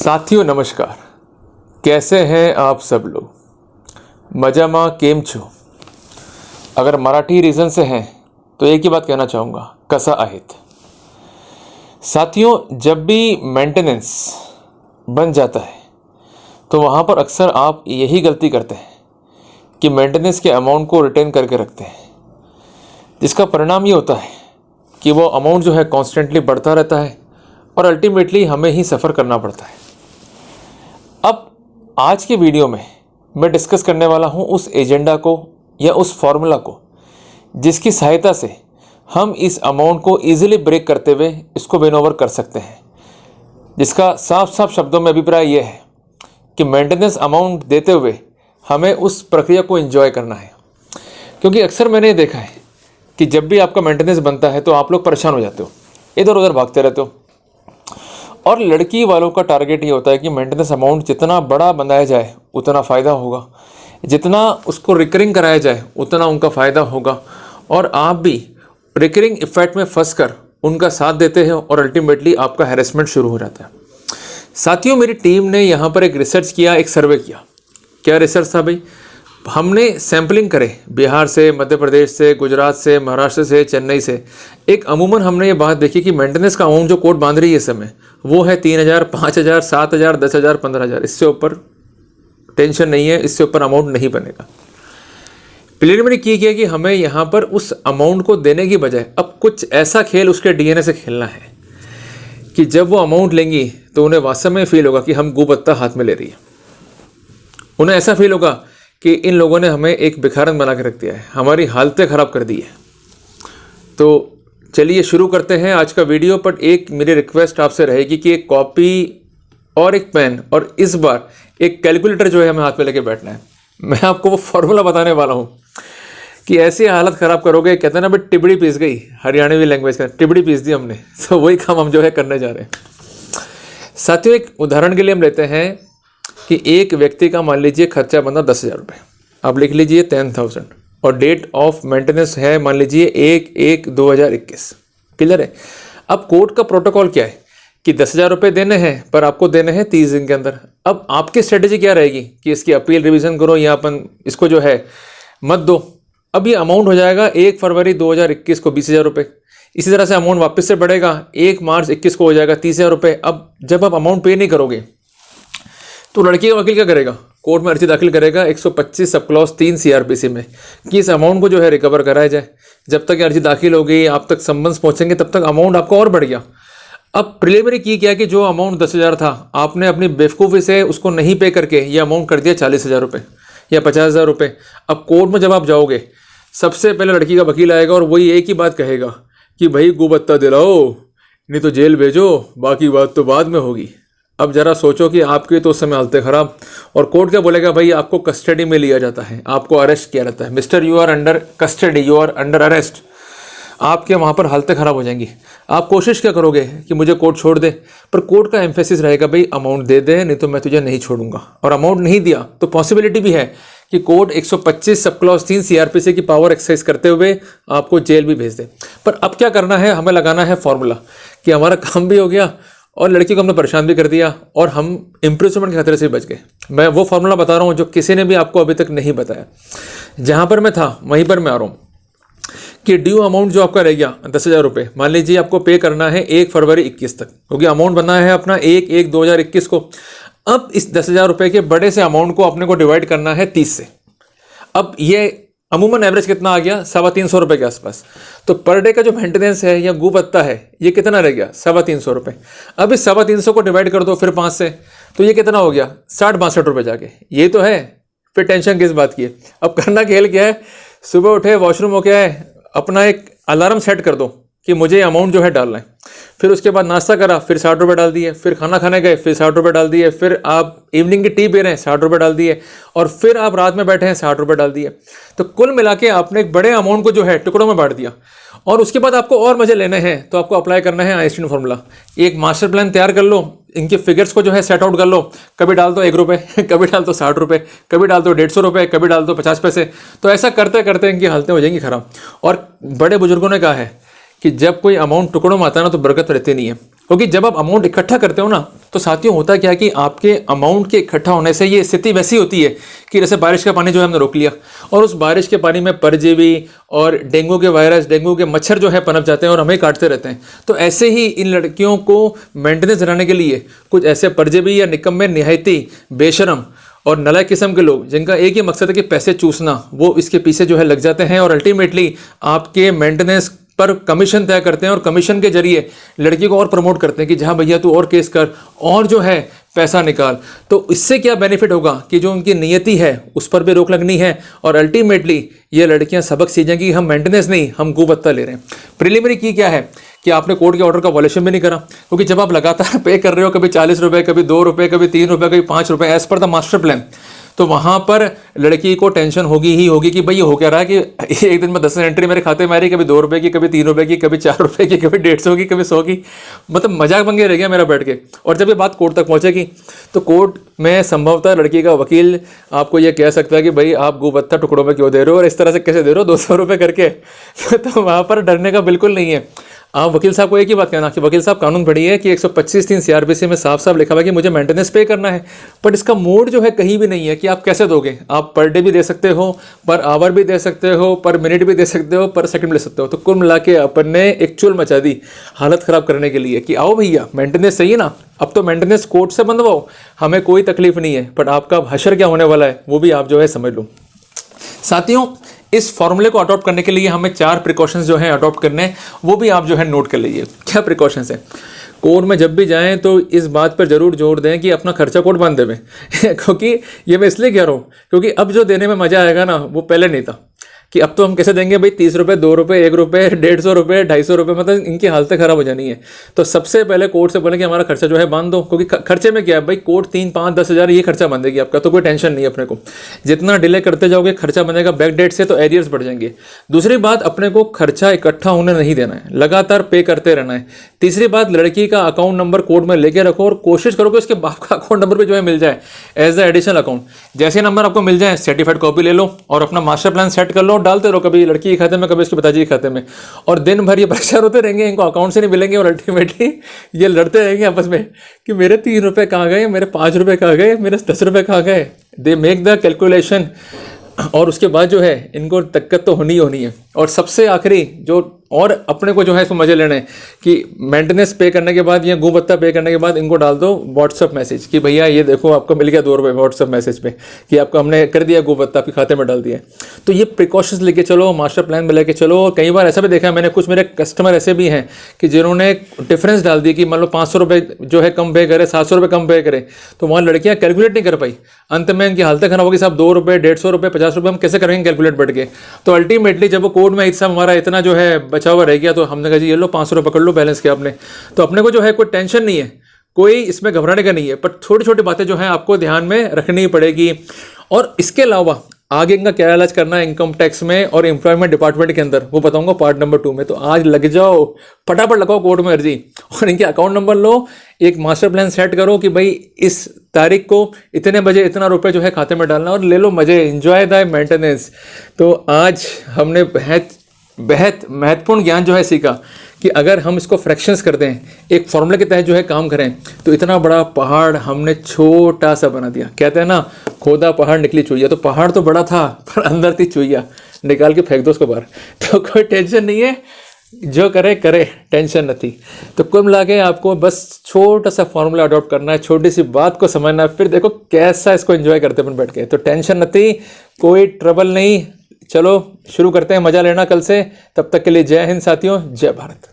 साथियों नमस्कार, कैसे हैं आप सब लोग? मजामा केम छो? अगर मराठी रीजन से हैं तो एक ही बात कहना चाहूँगा, कसा आहेत। साथियों, जब भी मेंटेनेंस बन जाता है तो वहाँ पर अक्सर आप यही गलती करते हैं कि मेंटेनेंस के अमाउंट को रिटेन करके रखते हैं, जिसका परिणाम ये होता है कि वो अमाउंट जो है कॉन्स्टेंटली बढ़ता रहता है और अल्टीमेटली हमें ही सफ़र करना पड़ता है। अब आज के वीडियो में मैं डिस्कस करने वाला हूँ उस एजेंडा को या उस फॉर्मूला को जिसकी सहायता से हम इस अमाउंट को इजीली ब्रेक करते हुए इसको विन ओवर कर सकते हैं, जिसका साफ साफ शब्दों में अभिप्राय यह है कि मेंटेनेंस अमाउंट देते हुए हमें उस प्रक्रिया को एंजॉय करना है। क्योंकि अक्सर मैंने देखा है कि जब भी आपका मेंटेनेंस बनता है तो आप लोग परेशान हो जाते हो, इधर उधर भागते रहते हो, और लड़की वालों का टारगेट ये होता है कि मेंटेनेंस अमाउंट जितना बड़ा बनाया जाए उतना फ़ायदा होगा, जितना उसको रिकरिंग कराया जाए उतना उनका फ़ायदा होगा, और आप भी रिकरिंग इफेक्ट में फंस कर उनका साथ देते हैं और अल्टीमेटली आपका हैरेसमेंट शुरू हो जाता है। साथियों, मेरी टीम ने यहाँ पर एक रिसर्च किया, एक सर्वे किया। क्या रिसर्च था भाई? हमने सैम्पलिंग करे बिहार से, मध्य प्रदेश से, गुजरात से, महाराष्ट्र से, चेन्नई से। एक अमूमन हमने ये बात देखी कि मेंटेनेंस का अमाउंट जो कोर्ट बांध रही है इस समय वो है 3,000, 5,000, 7,000, 10,000, 15,000। इससे ऊपर टेंशन नहीं है, इससे ऊपर अमाउंट नहीं बनेगा। प्रिलिमिनरी की गया कि हमें यहाँ पर उस अमाउंट को देने की बजाय अब कुछ ऐसा खेल उसके डीएनए से खेलना है कि जब वो अमाउंट लेंगी तो उन्हें वास्तव में फील होगा कि हम गुपत्ता हाथ में ले रही है। उन्हें ऐसा फील होगा कि इन लोगों ने हमें एक भिखारन बना के रख दिया है, हमारी हालतें ख़राब कर दी है। तो चलिए शुरू करते हैं आज का वीडियो। बट एक मेरी रिक्वेस्ट आपसे रहेगी कि एक कॉपी और एक पेन और इस बार एक कैलकुलेटर जो है हमें हाथ में लेके बैठना है। मैं आपको वो फॉर्मूला बताने वाला हूँ कि ऐसी हालत ख़राब करोगे, कहते हैं ना भाई, टिबड़ी पीस गई, हरियाणवी लैंग्वेज का टिबड़ी पीस दी हमने। तो वही काम हम जो है करने जा रहे हैं। साथियों, एक उदाहरण के लिए हम लेते हैं कि एक व्यक्ति का मान लीजिए खर्चा बना 10,000 रुपये, आप लिख लीजिए 10,000, और डेट ऑफ मेंटेनेंस है मान लीजिए 1/1/2021। क्लियर है? अब कोर्ट का प्रोटोकॉल क्या है कि 10,000 रुपये देने हैं, पर आपको देने हैं 30 दिन के अंदर। अब आपकी स्ट्रेटेजी क्या रहेगी कि इसकी अपील रिवीजन करो या अपन इसको जो है मत दो। अब ये अमाउंट हो जाएगा 1 फरवरी 2021 को 20,000 रुपये। इसी तरह से अमाउंट वापस से बढ़ेगा, 1 मार्च 21 को हो जाएगा 30,000 रुपये। अब जब आप अमाउंट पे नहीं करोगे तो लड़की का वकील क्या करेगा? कोर्ट में अर्जी दाखिल करेगा 125 सब क्लॉज 3 CRPC में कि इस अमाउंट को जो है रिकवर कराया जाए। जब तक अर्जी दाखिल हो गई, आप तक सम्मन्स पहुंचेंगे, तब तक अमाउंट आपका और बढ़ गया। अब प्रिलिमिनरी की क्या कि जो अमाउंट 10,000 था, आपने अपनी बेवकूफ़ी से उसको नहीं पे करके ये अमाउंट कर दिया 40,000 रुपये या 50,000 रुपये। अब कोर्ट में जब आप जाओगे, सबसे पहले लड़की का वकील आएगा और वही एक ही बात कहेगा कि भाई गुबत्ता दिलाओ, नहीं तो जेल भेजो, बाकी बात तो बाद में होगी। अब जरा सोचो कि आपके तो उस समय हालतें ख़राब, और कोर्ट क्या बोलेगा? भाई आपको कस्टडी में लिया जाता है, आपको अरेस्ट किया जाता है, mister you are under custody, you are under arrest. आपके वहाँ पर हालतें ख़राब हो जाएंगी। आप कोशिश क्या करोगे कि मुझे कोर्ट छोड़ दे, पर कोर्ट का एम्फेसिस रहेगा भाई अमाउंट दे दे, नहीं तो मैं तुझे नहीं छोड़ूंगा। और अमाउंट नहीं दिया तो पॉसिबिलिटी भी है कि कोर्ट 125 सब क्लॉज 3 CRPC की पावर एक्सरसाइज करते हुए आपको जेल भी भेज दे। पर अब क्या करना है? हमें लगाना है फॉर्मूला कि हमारा काम भी हो गया और लड़की को हमने परेशान भी कर दिया और हम इम्प्रिजनमेंट के खतरे से बच गए। मैं वो फार्मूला बता रहा हूँ जो किसी ने भी आपको अभी तक नहीं बताया। जहाँ पर मैं था वहीं पर मैं आ रहा हूँ कि ड्यू अमाउंट जो आपका रह गया 10,000 रुपये, मान लीजिए आपको पे करना है 1 फरवरी 21 तक, क्योंकि अमाउंट बना है अपना 1/1/2021 को। अब इस 10,000 रुपये के बड़े से अमाउंट को अपने को डिवाइड करना है 30 से। अब ये अमूमन एवरेज कितना आ गया? 350 रुपये के आसपास। तो पर डे का जो मेंटेनेंस है या गुपत्ता है ये कितना रह गया? 350 रुपये। अब इस 350 को डिवाइड कर दो फिर 5 से, तो ये कितना हो गया? 60-62 रुपये जाके। ये तो है, फिर टेंशन किस बात की है? अब करना खेल क्या है? सुबह उठे, वॉशरूम हो क्या है, अपना एक अलार्म सेट कर दो कि मुझे अमाउंट जो है डालना है। फिर उसके बाद नाश्ता करा, फिर 60 रुपये डाल दिए, फिर खाना खाने गए, फिर 60 रुपये डाल दिए, फिर आप इवनिंग की टी पी रहे हैं, 60 रुपये डाल दिए, और फिर आप रात में बैठे हैं, 60 रुपये डाल दिए। तो कुल मिला के आपने एक बड़े अमाउंट को जो है टुकड़ों में बांट दिया। और उसके बाद आपको और मजे लेने हैं तो आपको अप्लाई करना है आइंस्टीन फार्मूला। एक मास्टर प्लान तैयार कर लो, इनके फिगर्स को जो है सेट आउट कर लो। कभी डाल दो 1 रुपये, कभी डाल दो 60 रुपये, कभी डाल दो 150 रुपये, कभी डाल दो 50 पैसे। तो ऐसा करते करते इनकी हालतें हो जाएंगी खराब। और बड़े बुजुर्गों ने कहा है कि जब कोई अमाउंट टुकड़ों में आता है ना तो बरकत रहती नहीं है। क्योंकि जब आप अमाउंट इकट्ठा करते हो ना, तो साथियों होता क्या है कि आपके अमाउंट के इकट्ठा होने से ये स्थिति वैसी होती है कि जैसे बारिश का पानी जो है हमने रोक लिया, और उस बारिश के पानी में परजीवी और डेंगू के वायरस, डेंगू के मच्छर जो है पनप जाते हैं और हमें काटते रहते हैं। तो ऐसे ही इन लड़कियों को मेंटेनेंस बनाने के लिए कुछ ऐसे परजीवी या निकम्मे, निहायती बेशरम और नालायक किस्म के लोग, जिनका एक ही मकसद है कि पैसे चूसना, वो इसके पीछे जो है लग जाते हैं और अल्टीमेटली आपके मेंटेनेंस पर कमीशन तय करते हैं और कमीशन के जरिए लड़की को और प्रमोट करते हैं कि जहाँ भैया तू और केस कर और जो है पैसा निकाल। तो इससे क्या बेनिफिट होगा कि जो उनकी नियति है उस पर भी रोक लगनी है और अल्टीमेटली ये लड़कियां सबक सीखेंगी कि हम मेंटेनेंस नहीं, हम गुबत्ता ले रहे हैं। प्रिलिमिनरी की क्या है कि आपने कोर्ट के ऑर्डर का वॉल्यूशन भी नहीं करा, क्योंकि जब आप लगातार पे कर रहे हो, कभी 40 रुपये, कभी 2 रुपये, कभी 3 रुपये, कभी 5 रुपये, as per the master plan, तो वहाँ पर लड़की को टेंशन होगी ही होगी कि भाई ये हो क्या रहा है कि एक दिन में 10 एंट्री मेरे खाते में आ रही, कभी 2 रुपये की, कभी 3 रुपये की, कभी 4 रुपये की, कभी 150 की, कभी 100 की। मतलब मजाक बन के रह गया मेरा बैठ के। और जब ये बात कोर्ट तक पहुँचेगी तो कोर्ट में संभवतः लड़की का वकील आपको ये कह सकता है कि भाई आप गुबत्ता टुकड़ों में क्यों दे रहे हो और इस तरह से कैसे दे रहे हो 200 रुपये करके। तो वहाँ पर डरने का बिल्कुल नहीं है। आप वकील साहब को एक ही बात कहना कि वकील साहब कानून पढ़िए कि 125(3) CRPC में साफ साफ लिखा हुआ है कि मुझे मेंटेनेंस पे करना है, बट इसका मोड जो है कहीं भी नहीं है कि आप कैसे दोगे। आप पर डे भी दे सकते हो, पर आवर भी दे सकते हो, पर मिनट भी दे सकते हो, पर सेकंड भी ले सकते हो। तो कुल मिला के अपन ने एक चुल मचा दी हालत ख़राब करने के लिए कि आओ भैया मेंटेनेंस चाहिए ना, अब तो मेंटेनेंस कोर्ट से बंधवाओ, हमें कोई तकलीफ नहीं है, बट आपका हशर क्या होने वाला है वो भी आप जो है समझ लो। साथियों, इस फॉर्मूले को अडॉप्ट करने के लिए हमें 4 प्रिकॉशंस जो हैं अडॉप्ट करने हैं, वो भी आप जो है नोट कर लीजिए। क्या प्रिकॉशंस हैं? कोर्ट में जब भी जाएं तो इस बात पर जरूर जोर दें कि अपना खर्चा कोर्ट बांध देवें। क्योंकि ये मैं इसलिए कह रहा हूँ क्योंकि अब जो देने में मजा आएगा ना वो पहले नहीं था कि अब तो हम कैसे देंगे भाई 30 रुपये, 2 रुपये, 1 रुपये, 150 रुपये, 250 रुपये, मतलब इनकी हालतें खराब हो जानी है। तो सबसे पहले कोर्ट से बोलें कि हमारा खर्चा जो है बांध दो, क्योंकि खर्चे में क्या है भाई, कोर्ट 3, 5, 10 हज़ार ये खर्चा बांधेगी आपका, तो कोई टेंशन नहीं है अपने को। जितना डिले करते जाओगे खर्चा बनेगा बैक डेट से, तो एरियर्स बढ़ जाएंगे। दूसरी बात, अपने को खर्चा इकट्ठा होने नहीं देना है, लगातार पे करते रहना है। तीसरी बात, लड़की का अकाउंट नंबर कोर्ट में लेके रखो और कोशिश करो कि उसके बाप का अकाउंट नंबर भी जो है मिल जाए एज अ एडिशनल अकाउंट। जैसे नंबर आपको मिल जाए सर्टिफाइड कॉपी ले लो और अपना मास्टर प्लान सेट कर लो, डालते रहो कभी लड़की के खाते में, कभी उसके पिताजी के खाते में, और दिन भर ये परेशान होते रहेंगे, इनको अकाउंट से नहीं मिलेंगे और अल्टीमेटली ये लड़ते रहेंगे आपस में कि मेरे 3 रुपये कहाँ गए, मेरे 5 रुपये कहाँ गए, मेरे 10 रुपये कहाँ गए। दे मेक द कैलकुलेशन और उसके बाद जो है इनको दिक्कत तो होनी ही होनी है। और सबसे आखिरी जो और अपने को जो है इसको मजे लेने हैं कि मेंटेनेंस पे करने के बाद या गुबत्ता पे करने के बाद इनको डाल दो व्हाट्सअप मैसेज कि भैया ये देखो आपको मिल गया 2 रुपये व्हाट्सअप मैसेज पे कि आपको हमने कर दिया गुबत्ता, आपके खाते में डाल दिया। तो ये प्रिकॉशंस लेके चलो, मास्टर प्लान में लेके चलो। और कई बार ऐसा भी देखा है मैंने, कुछ मेरे कस्टमर ऐसे भी हैं कि जिन्होंने डिफरेंस डाल दी कि मान लो 500 रुपये जो है कम पे करे, 700 रुपये कम पे करे, तो वहाँ लड़कियाँ कैलकुलेट नहीं कर पाई। अंत में इनकी हालत खराब होगी, साहब 2 रुपये, 150 रुपये, 50 रुपये हम कैसे करेंगे कैलकुलेट बैठ के। तो अल्टीमेटली जब वो कोर्ट में साहब हमारा इतना जो है बचा हुआ रह गया, तो हमने कहा जी ये लो 500 रुपये पकड़ लो बैलेंस के आपने। तो अपने को जो है कोई टेंशन नहीं है, कोई इसमें घबराने का नहीं है, पर छोटी छोटी बातें जो हैं आपको ध्यान में रखनी पड़ेगी। और इसके अलावा आगे इनका क्या इलाज करना है इनकम टैक्स में और एम्प्लॉयमेंट डिपार्टमेंट के अंदर, वो बताऊंगा पार्ट नंबर 2 में। तो आज लग जाओ, फटाफट लगाओ कोर्ट में अर्जी और इनके अकाउंट नंबर लो, एक मास्टर प्लान सेट करो कि भाई इस तारीख को इतने बजे इतना रुपए जो है खाते में डालना, और ले लो मजे, एंजॉय द मेंटेनेंस। तो आज हमने बेहद महत्वपूर्ण ज्ञान जो है सीखा कि अगर हम इसको फ्रैक्शंस कर दें, एक फॉर्मूले के तहत जो है काम करें, तो इतना बड़ा पहाड़ हमने छोटा सा बना दिया। कहते हैं ना, खोदा पहाड़ निकली चुइया, तो पहाड़ तो बड़ा था पर अंदर थी चुइया, निकाल के फेंक दो उसको बाहर। तो कोई टेंशन नहीं है, जो करे करे, टेंशन नहीं। तो कुल मिला के आपको बस छोटा सा फॉर्मूला अडॉप्ट करना है, छोटी सी बात को समझना है, फिर देखो कैसा इसको एंजॉय करते अपन बैठ के। तो टेंशन नहीं, कोई ट्रबल नहीं। चलो शुरू करते हैं, मजा लेना कल से। तब तक के लिए जय हिंद साथियों, जय भारत।